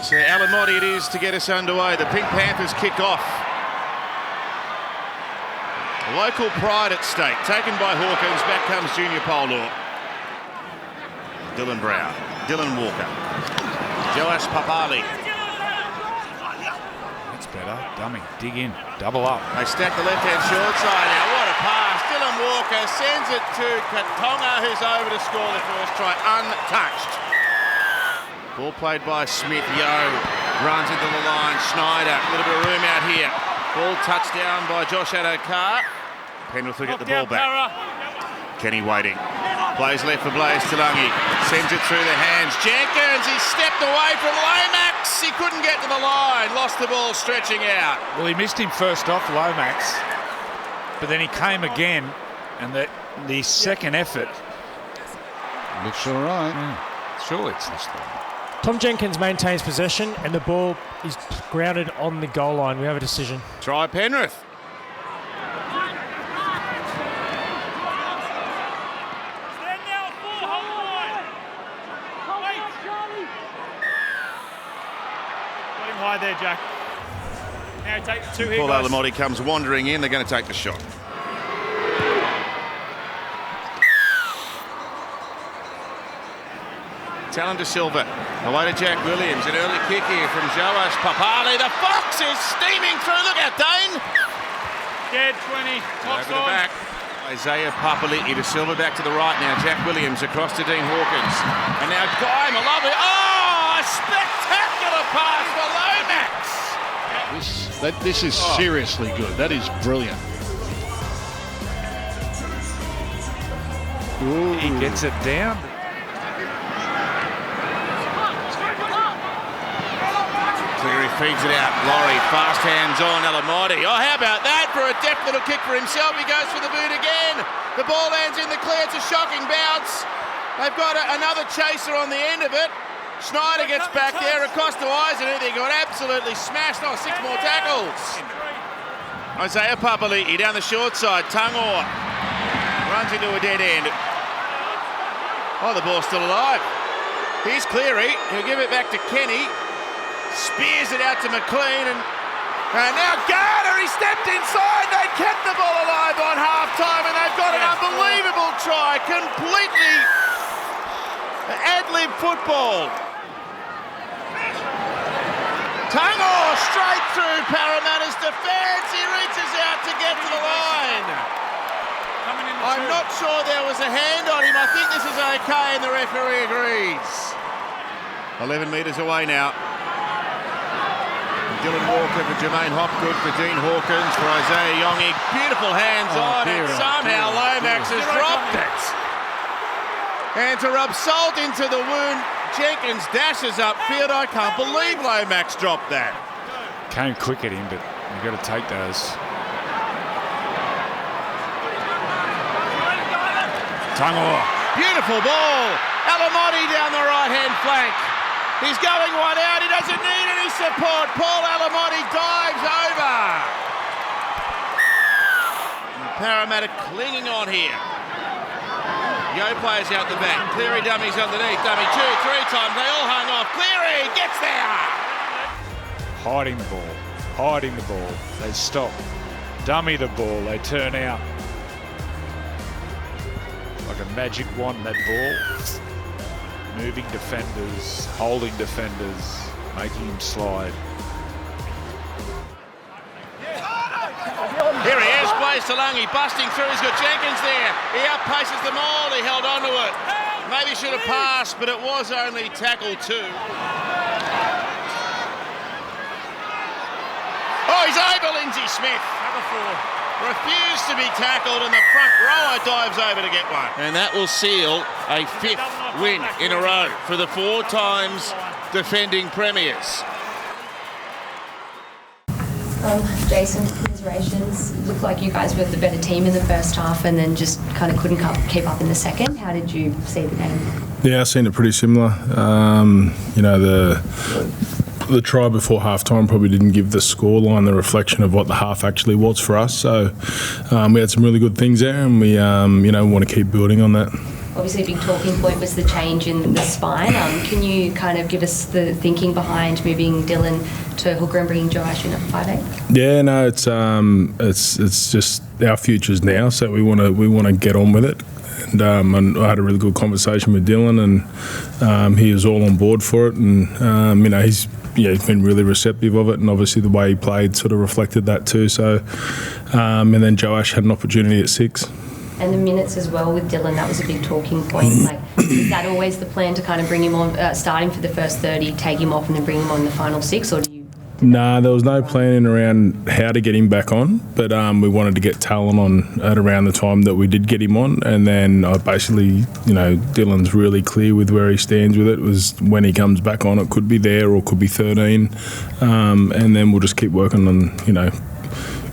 So Alamotti it is to get us underway. The Pink Panthers kick off. Local pride at stake, taken by Hawkins. Back comes Junior Poldor. Dylan Brown, Dylan Walker, Joas Papali. That's better. Dummy, dig in, double up. They stack the left-hand short side now. What a pass. Dylan Walker sends it to Katonga, who's over to score the first try, untouched. Ball played by Smith. Yo runs into the line. Schneider, a little bit of room out here. Ball touched down by Josh Adokar. Penrith will get the ball back. Kenny waiting. Plays left for Blaze Talangi. Sends it through the hands. Jenkins, he stepped away from Lomax. He couldn't get to the line. Lost the ball stretching out. Well, he missed him first off, Lomax. But then he came again. And the second effort. Looks all right. Yeah, surely it's this one. Tom Jenkins maintains possession and the ball is grounded on the goal line. We have a decision. Try Penrith. Stand now, full, hold the line. Wait. Got him high there, Jack. Now take the two here, Paul guys. Alamotti comes wandering in. They're going to take the shot. Talon De Silva, away to Jack Williams. An early kick here from Joas Papali. The Fox is steaming through. Look out, Dane. Dead 20. Clock's Over the on. back. Isaiah Papali. De Silva back to the right now. Jack Williams across to Dean Hawkins. And now Guy Malawi. Oh, a spectacular pass for Lomax. This is seriously good. That is brilliant. Ooh. He gets it down. Cleary feeds it out. Laurie, fast hands on Alamotti. Oh, how about that for a deft little kick for himself? He goes for the boot again. The ball lands in the clear. It's a shocking bounce. They've got another chaser on the end of it. Schneider gets back there across to Eisen, who they got absolutely smashed. Oh, 6 more tackles. Isaiah Papali'i down the short side. Tangor runs into a dead end. Oh, the ball's still alive. Here's Cleary. He'll give it back to Kenny. Spears it out to McLean, and now Garner, he stepped inside. They kept the ball alive on half-time, and they've got an unbelievable try. Completely ad-lib football. Tangor straight through Parramatta's defence. He reaches out to get to the line. I'm not sure there was a hand on him. I think this is okay, and the referee agrees. 11 metres away now. Dylan Walker for Jermaine Hopgood, for Dean Hawkins, for Isaiah Yongi. Beautiful hands on, and somehow Lomax has dropped it. And to rub salt into the wound, Jenkins dashes upfield. I can't believe Lomax dropped that. Came quick at him, but you've got to take those. Tangor. Beautiful ball. Alamotti down the right-hand flank. He's going one out. He doesn't need any support. Paul Alamotti dives over. And Parramatta clinging on here. Yo plays out the back. Cleary dummies underneath. Dummy 2, 3 times. They all hung off. Cleary gets there. Hiding the ball. Hiding the ball. They stop. Dummy the ball. They turn out. Like a magic wand, that ball. Moving defenders, holding defenders, making him slide. Here he is, Blaze Talangi busting through. He's got Jenkins there. He outpaces them all. He held on to it. Maybe should have passed, but it was only tackle 2. Oh, he's over Lindsay Smith. Number 4. Refused to be tackled, and the front rower dives over to get one. And that will seal a 5th win in a row for the 4 times defending premiers. Jason, commiserations. It looked like you guys were the better team in the first half and then just kind of couldn't keep up in the second. How did you see the game? Yeah, I've seen it pretty similar. The try before half-time probably didn't give the scoreline the reflection of what the half actually was for us. So we had some really good things there, and we want to keep building on that. obviously a big talking point was the change in the spine. Can you kind of give us the thinking behind moving Dylan to hooker and bringing Joash in at 5'8"? Yeah, no, it's just our futures now, so we want to get on with it. And I had a really good conversation with Dylan, and he was all on board for it. And he's been really receptive of it, and obviously the way he played sort of reflected that too. So, and then Joash had an opportunity at 6. And the minutes as well with Dylan, that was a big talking point. Like, is that always the plan to kind of bring him on, start him for the first 30, take him off, and then bring him on the final 6, or do you? Nah, there was no planning around how to get him back on, but we wanted to get Talon on at around the time that we did get him on, and then basically, Dylan's really clear with where he stands with it. Was when he comes back on, it could be there or could be 13, and then we'll just keep working on,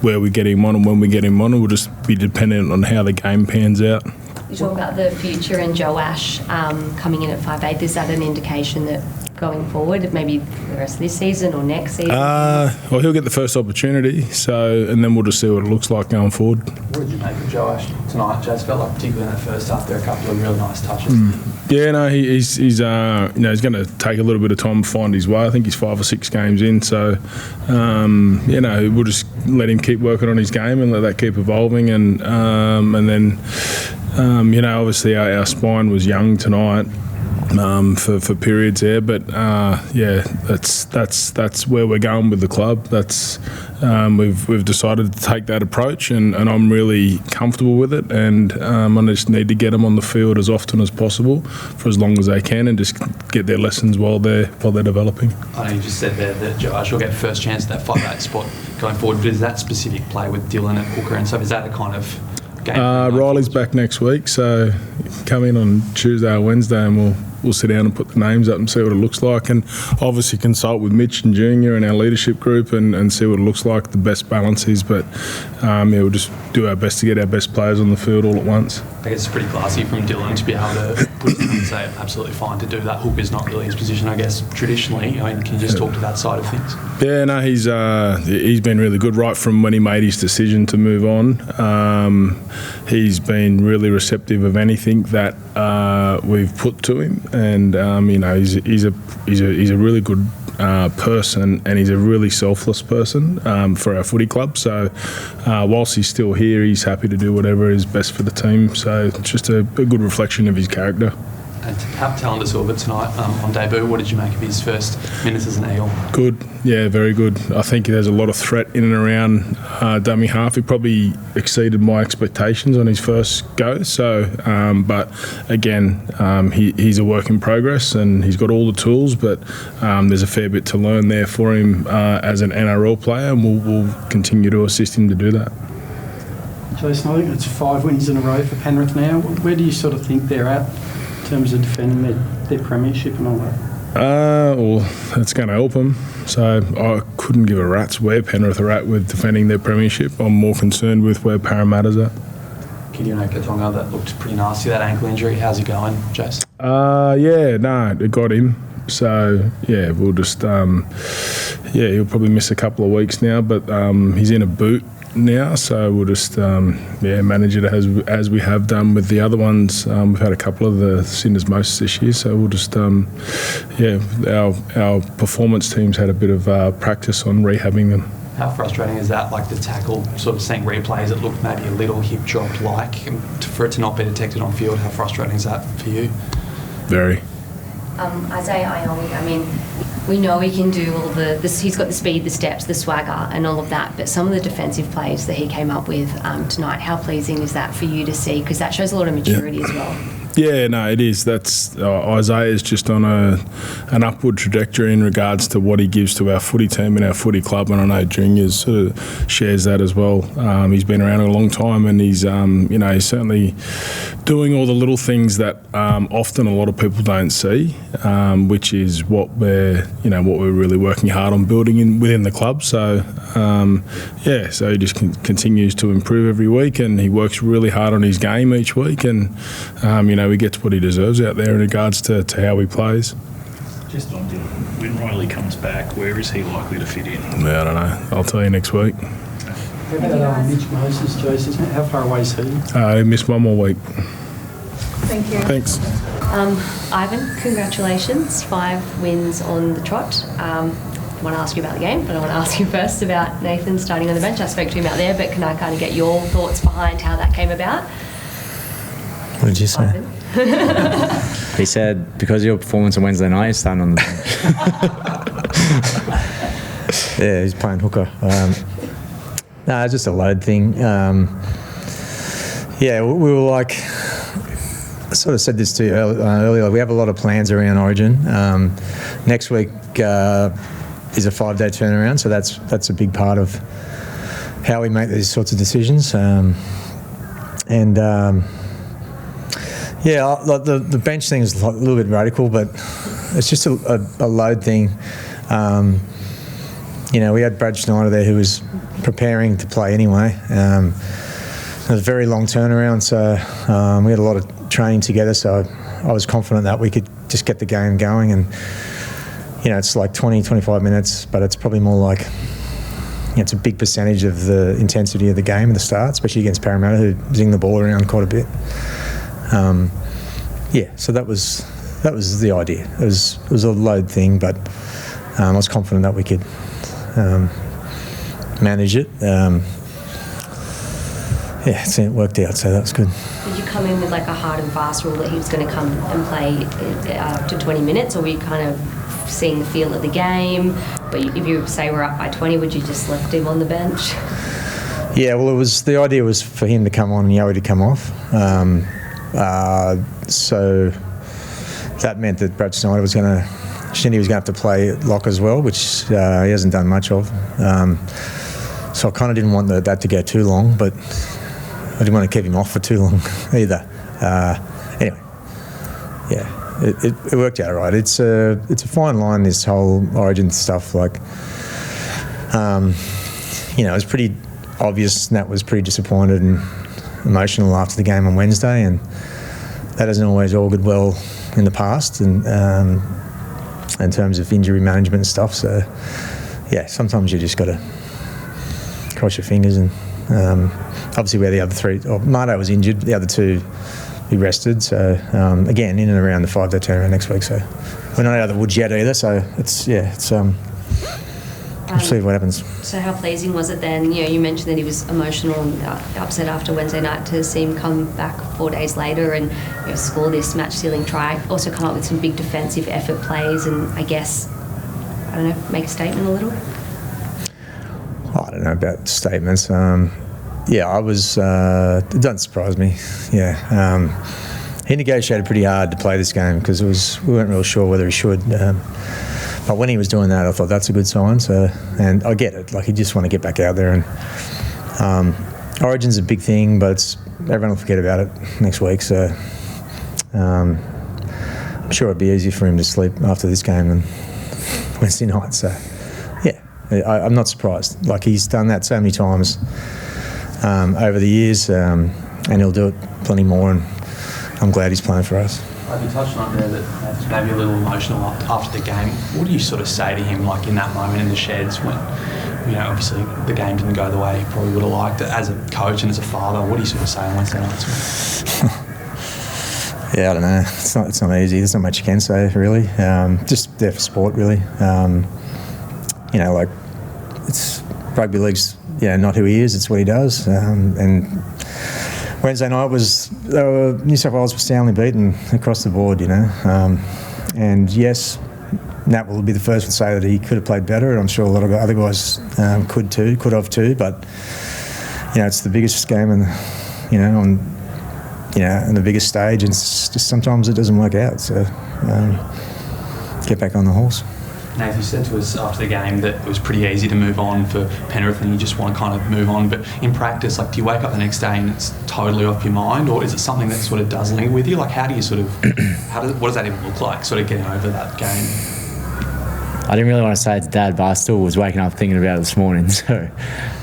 where we get him on and when we get him on, and we'll just be dependent on how the game pans out. You talk about the future and Joash coming in at 5'8". Is that an indication that going forward, maybe the rest of this season or next season? Well, he'll get the first opportunity, and then we'll just see what it looks like going forward. What did you make of Joash tonight? Jazz felt like, particularly in that first half, there were a couple of really nice touches. Yeah, no, he's he's going to take a little bit of time to find his way. I think he's 5 or 6 games in, so we'll just let him keep working on his game and let that keep evolving, and then obviously our spine was young tonight. For periods there, but that's where we're going with the club. That's we've decided to take that approach, and I'm really comfortable with it. And I just need to get them on the field as often as possible for as long as they can, and just get their lessons while they're developing. I know you just said there that Joash will get first chance at that 5'8" spot going forward, but is that specific play with Dylan at hooker and stuff? Is that a kind of game? Riley's back next week, so come in on Tuesday or Wednesday, and we'll sit down and put the names up and see what it looks like, and obviously consult with Mitch and Junior and our leadership group and see what it looks like, the best balance is. But we'll just do our best to get our best players on the field all at once. I guess it's pretty classy from Dylan to be able to put it in and say absolutely fine to do that. Hook is not really his position, I guess, traditionally. I mean, can you just talk to that side of things? Yeah, no, he's been really good right from when he made his decision to move on. He's been really receptive of anything that we've put to him, and he's a really good person, and he's a really selfless person for our footy club. So whilst he's still here, he's happy to do whatever is best for the team. So it's just a good reflection of his character. And Talon Silva tonight on debut, what did you make of his first minutes as an Eel? Good, yeah, very good. I think there's a lot of threat in and around dummy half. He probably exceeded my expectations on his first go. So, but again, he's a work in progress, and he's got all the tools, but there's a fair bit to learn there for him as an NRL player, and we'll continue to assist him to do that. Jason, I think it's 5 wins in a row for Penrith now. Where do you sort of think they're at in terms of defending their premiership and all that? Well, that's going to help them. So I couldn't give a rat's where Penrith are at with defending their premiership. I'm more concerned with where Parramatta's at. Gideon Okatonga, that looked pretty nasty, that ankle injury. How's he going, Jace? It got him. So, yeah, we'll just... he'll probably miss a couple of weeks now, but he's in a boot now, so we'll just manage it as we have done with the other ones. We've had a couple of the Cinders most this year, so we'll just our performance teams had a bit of practice on rehabbing them. How frustrating is that, like the tackle, sort of seeing replays, it looked maybe a little hip drop like, and for it to not be detected on field? How frustrating is that for you? Very. Isaiah Ione, I mean, we know he can do all this. He's got the speed, the steps, the swagger, and all of that. But some of the defensive plays that he came up with tonight, how pleasing is that for you to see? Because that shows a lot of maturity as well. Yeah, no, it is. That's Isaiah's just on an upward trajectory in regards to what he gives to our footy team and our footy club, and I know Juniors sort of shares that as well. He's been around a long time, and he's he's certainly doing all the little things that often a lot of people don't see, which is what we're really working hard on building within the club. So so he just continues to improve every week, and he works really hard on his game each week, and he gets what he deserves out there in regards to how he plays. Just on Dylan, when Riley comes back, where is he likely to fit in? Yeah, I don't know. I'll tell you next week. How about Mitch Moses, Jason? How far away is he? He missed one more week. Thank you. Thanks. Ivan, congratulations. 5 wins on the trot. I want to ask you about the game, but I want to ask you first about Nathan starting on the bench. I spoke to him out there, but can I kind of get your thoughts behind how that came about? What did you say? Ivan? He said, because of your performance on Wednesday night, you're starting on the bench. Yeah, he's playing hooker. No, it's just a load thing. Yeah, we were like, I sort of said this to you earlier, we have a lot of plans around Origin. Next week is a 5-day turnaround, so that's a big part of how we make these sorts of decisions. Yeah, like the bench thing is a little bit radical, but it's just a load thing. You know, we had Brad Schneider there who was preparing to play anyway. It was a very long turnaround, so we had a lot of training together, so I was confident that we could just get the game going. And, you know, it's like 20, 25 minutes, but it's probably more like, you know, it's a big percentage of the intensity of the game at the start, especially against Parramatta, who zing the ball around quite a bit. Yeah, so that was the idea. It was a load thing, but I was confident that we could manage it. Yeah, so it worked out, so that was good. Did you come in with like a hard and fast rule that he was going to come and play up to 20 minutes, or were you kind of seeing the feel of the game? But if you say we're up by 20, would you just left him on the bench? Yeah, well, the idea was for him to come on and Yowie to come off. So that meant that Brad Schneider was going to have to play lock as well, which he hasn't done much of. So I kind of didn't want that to go too long, but I didn't want to keep him off for too long either. Anyway, yeah, it worked out all right. It's a fine line, this whole Origin stuff. Like, you know, it was pretty obvious Nat was pretty disappointed and emotional after the game on Wednesday, and that hasn't always augured well in the past, and in terms of injury management and stuff. So, yeah, sometimes you just got to cross your fingers. And obviously, where the other 3, Mardo was injured, the other 2 we rested. So again, in and around the 5-day turnaround next week. So we're not out of the woods yet either. So we'll see what happens. So how pleasing was it then? You know, you mentioned that he was emotional and upset after Wednesday night, to see him come back 4 days later and, you know, score this match-sealing try. Also come up with some big defensive effort plays, and I guess, I don't know, make a statement a little. I don't know about statements. Yeah, I was. It doesn't surprise me. Yeah, he negotiated pretty hard to play this game because we weren't real sure whether he should. But when he was doing that, I thought that's a good sign. So, and I get it. Like, he just want to get back out there, and Origin's a big thing, but everyone will forget about it next week. So, I'm sure it'd be easier for him to sleep after this game than Wednesday night. So, yeah, I'm not surprised. Like, he's done that so many times over the years, and he'll do it plenty more. And I'm glad he's playing for us. You touched on it there that it's maybe a little emotional after the game. What do you sort of say to him, like in that moment in the sheds when, you know, obviously the game didn't go the way he probably would have liked it? As a coach and as a father, what do you sort of say on Wednesday nights? Yeah, I don't know. It's not easy. There's not much you can say, really. Just there for sport, really. You know, like, it's rugby league's, yeah, not who he is. It's what he does. And Wednesday night New South Wales was soundly beaten across the board, you know. And yes, Nat will be the first to say that he could have played better, and I'm sure a lot of other guys could have too. But, you know, it's the biggest game, and on the biggest stage, and it's just sometimes it doesn't work out. So get back on the horse. Nathan, you said to us after the game that it was pretty easy to move on for Penrith and you just want to kind of move on. But in practice, like, do you wake up the next day and it's totally off your mind, or is it something that sort of does linger with you? Like, how do you sort of, what does that even look like, sort of getting over that game? I didn't really want to say it to Dad, but I still was waking up thinking about it this morning. So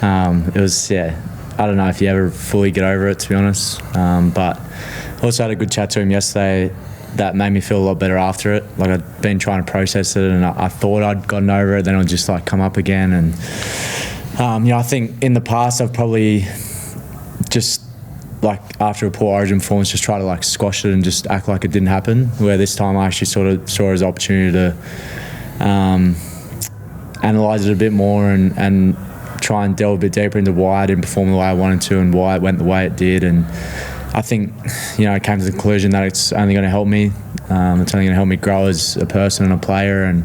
it was, yeah, I don't know if you ever fully get over it, to be honest. But also had a good chat to him yesterday. That made me feel a lot better after it. Like, I'd been trying to process it, and I thought I'd gotten over it, then it would just like come up again. And I think in the past I've probably just like after a poor Origin performance, just try to like squash it and just act like it didn't happen. Where this time I actually sort of saw it as an opportunity to analyse it a bit more and try and delve a bit deeper into why I didn't perform the way I wanted to and why it went the way it did. And I think, I came to the conclusion that it's only going to help me. It's only going to help me grow as a person and a player, and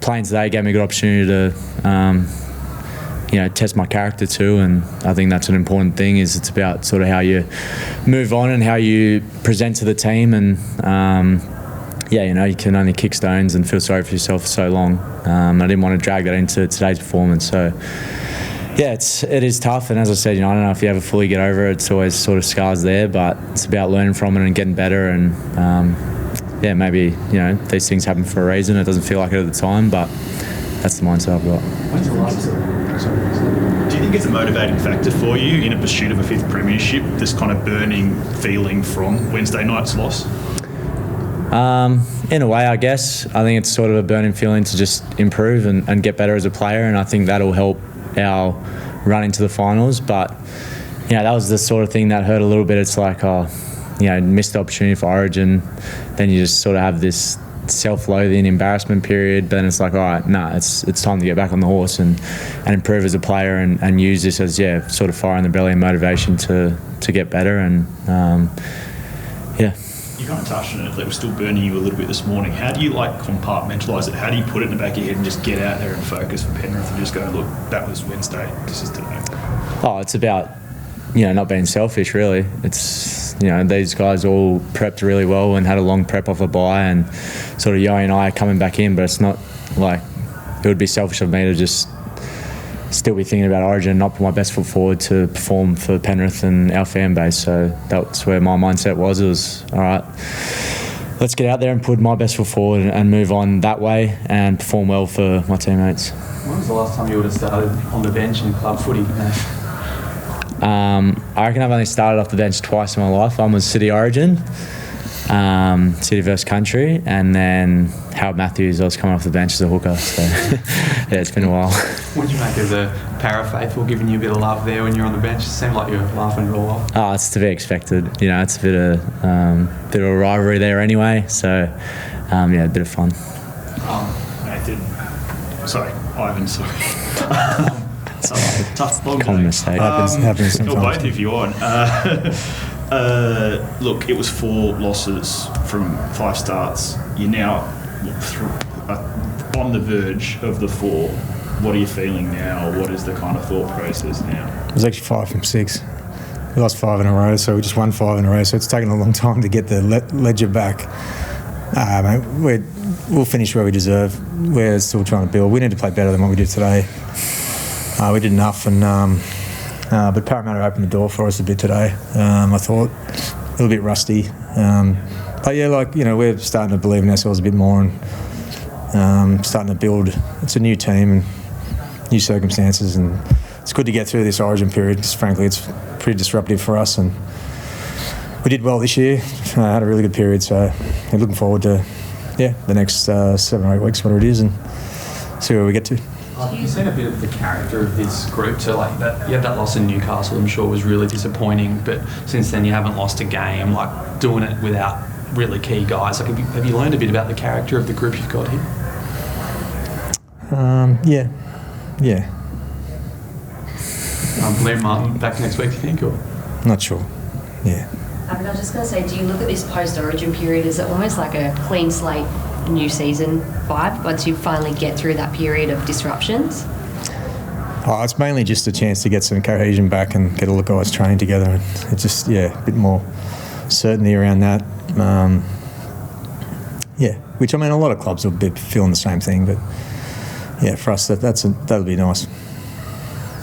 playing today gave me a good opportunity to test my character too. And I think that's an important thing. Is it's about sort of how you move on and how you present to the team. And you can only kick stones and feel sorry for yourself for so long. I didn't want to drag that into today's performance. So it is tough. And as I said, I don't know if you ever fully get over it. It's always sort of scars there, but it's about learning from it and getting better. And maybe these things happen for a reason. It doesn't feel like it at the time, but that's the mindset I've got. Do you think it's a motivating factor for you in a pursuit of a 5th premiership, this kind of burning feeling from Wednesday night's loss? In a way, I guess. I think it's sort of a burning feeling to just improve and get better as a player, and I think that'll help our run into the finals. But that was the sort of thing that hurt a little bit. It's like, missed the opportunity for Origin, then you just sort of have this self-loathing, embarrassment period. But then it's like, all right, it's time to get back on the horse and improve as a player and use this as sort of fire in the belly and motivation to get better. And You kind of touched on it, that was still burning you a little bit this morning. How do you compartmentalise it? How do you put it in the back of your head and just get out there and focus for Penrith and just go, look, that was Wednesday, this is today? Oh, it's about not being selfish, really. It's these guys all prepped really well and had a long prep off a bye, and sort of Yoey and I are coming back in, but it's not like it would be selfish of me to just still be thinking about Origin and not put my best foot forward to perform for Penrith and our fan base. So that's where my mindset was. It was, all right, let's get out there and put my best foot forward and move on that way and perform well for my teammates. When was the last time you would have started on the bench in club footy? I reckon I've only started off the bench twice in my life. One was City Origin, City versus Country, and then Howard Matthews, I was coming off the bench as a hooker. So it's been a while. What did you make of the Para faithful giving you a bit of love there when you're on the bench? It seemed like you were laughing real well. Oh, it's to be expected. It's a bit of a rivalry there anyway. So a bit of fun. Ivan, tough long common day. mistake. Happens sometimes. Both of you on. Look, it was 4 losses from 5 starts. You're now on the verge of the 4. What are you feeling now? What is the kind of thought process now? It was actually 5 from 6. We lost 5 in a row, so we just won 5 in a row. So it's taken a long time to get the ledger back. Mate, we'll finish where we deserve. We're still trying to build. We need to play better than what we did today. We did enough, but Parramatta opened the door for us a bit today. I thought a little bit rusty, but we're starting to believe in ourselves a bit more and starting to build. It's a new team and new circumstances, and it's good to get through this Origin period because frankly it's pretty disruptive for us. And we did well this year. Had a really good period, so we're looking forward to the next 7 or 8 weeks, whatever it is, and see where we get to. You've seen a bit of the character of this group. So you had that loss in Newcastle, I'm sure was really disappointing, but since then you haven't lost a game, doing it without really key guys. Have you learned a bit about the character of the group you've got here? Yeah. Liam Martin back next week, do you think? Or? Not sure. Yeah. I was just going to say, do you look at this post-Origin period as almost like a clean slate new season vibe once you finally get through that period of disruptions? Oh, it's mainly just a chance to get some cohesion back and get all the guys training together. And it's just, a bit more certainty around that. Which, a lot of clubs will be feeling the same thing. But, for us, that'll be nice.